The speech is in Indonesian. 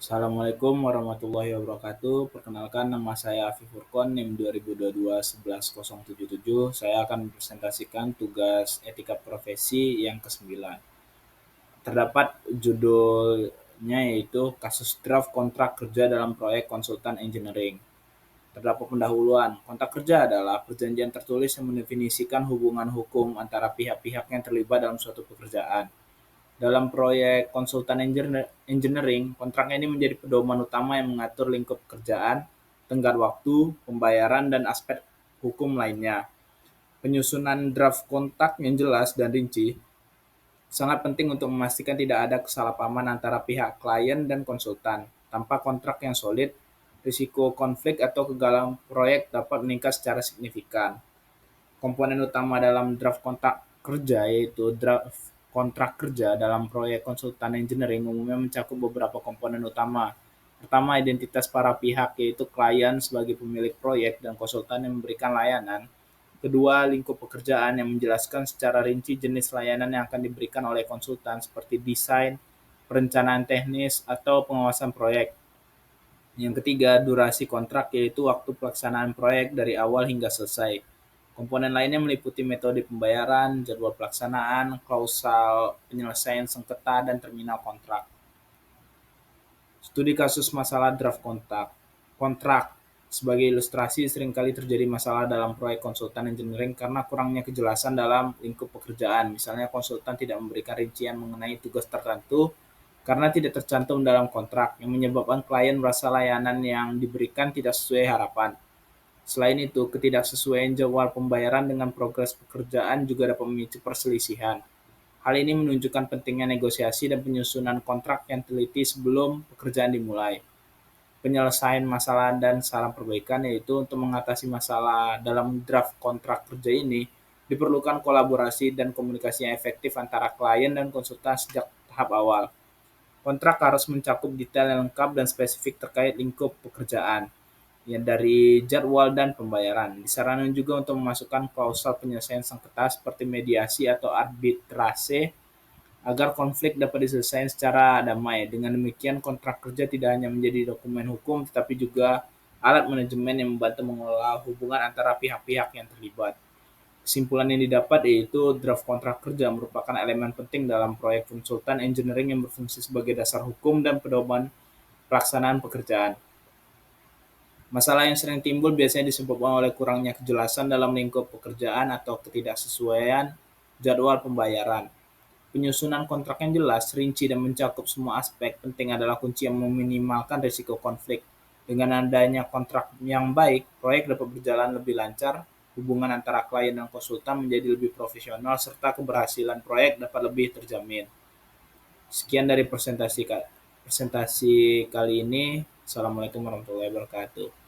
Assalamualaikum warahmatullahi wabarakatuh. Perkenalkan, nama saya Afif Furqon, NIM 2022-11077. Saya akan mempresentasikan tugas etika profesi yang ke-9. Terdapat judulnya yaitu kasus draft kontrak kerja dalam proyek konsultan engineering. Terdapat pendahuluan. Kontrak kerja adalah perjanjian tertulis yang mendefinisikan hubungan hukum antara pihak-pihak yang terlibat dalam suatu pekerjaan. Dalam proyek konsultan engineering, kontrak ini menjadi pedoman utama yang mengatur lingkup pekerjaan, tenggat waktu, pembayaran, dan aspek hukum lainnya. Penyusunan draft kontrak yang jelas dan rinci sangat penting untuk memastikan tidak ada kesalahpahaman antara pihak klien dan konsultan. Tanpa kontrak yang solid, risiko konflik atau kegagalan proyek dapat meningkat secara signifikan. Komponen utama dalam draft kontrak kerja yaitu draft kontrak kerja dalam proyek konsultan engineering umumnya mencakup beberapa komponen utama. Pertama, identitas para pihak yaitu klien sebagai pemilik proyek dan konsultan yang memberikan layanan. Kedua, lingkup pekerjaan yang menjelaskan secara rinci jenis layanan yang akan diberikan oleh konsultan seperti desain, perencanaan teknis, atau pengawasan proyek. Yang ketiga, durasi kontrak yaitu waktu pelaksanaan proyek dari awal hingga selesai. Komponen lainnya meliputi metode pembayaran, jadwal pelaksanaan, klausal penyelesaian sengketa, dan terminal kontrak. Studi kasus masalah draft kontrak. Sebagai ilustrasi, seringkali terjadi masalah dalam proyek konsultan engineering karena kurangnya kejelasan dalam lingkup pekerjaan. Misalnya konsultan tidak memberikan rincian mengenai tugas tertentu karena tidak tercantum dalam kontrak, yang menyebabkan klien merasa layanan yang diberikan tidak sesuai harapan. Selain itu, ketidaksesuaian jadwal pembayaran dengan progres pekerjaan juga dapat memicu perselisihan. Hal ini menunjukkan pentingnya negosiasi dan penyusunan kontrak yang teliti sebelum pekerjaan dimulai. Penyelesaian masalah dan saran perbaikan yaitu untuk mengatasi masalah dalam draft kontrak kerja ini, diperlukan kolaborasi dan komunikasi yang efektif antara klien dan konsultan sejak tahap awal. Kontrak harus mencakup detail yang lengkap dan spesifik terkait lingkup pekerjaan, ya dari jadwal dan pembayaran. Disarankan juga untuk memasukkan klausal penyelesaian sengketa seperti mediasi atau arbitrase agar konflik dapat diselesaikan secara damai. Dengan demikian, kontrak kerja tidak hanya menjadi dokumen hukum, tetapi juga alat manajemen yang membantu mengelola hubungan antara pihak-pihak yang terlibat. Kesimpulan yang didapat yaitu draft kontrak kerja merupakan elemen penting dalam proyek konsultan engineering yang berfungsi sebagai dasar hukum dan pedoman pelaksanaan pekerjaan. Masalah yang sering timbul biasanya disebabkan oleh kurangnya kejelasan dalam lingkup pekerjaan atau ketidaksesuaian jadwal pembayaran. Penyusunan kontrak yang jelas, rinci, dan mencakup semua aspek penting adalah kunci yang meminimalkan risiko konflik. Dengan adanya kontrak yang baik, proyek dapat berjalan lebih lancar, hubungan antara klien dan konsultan menjadi lebih profesional, serta keberhasilan proyek dapat lebih terjamin. Sekian dari presentasi kali ini. Assalamualaikum warahmatullahi wabarakatuh.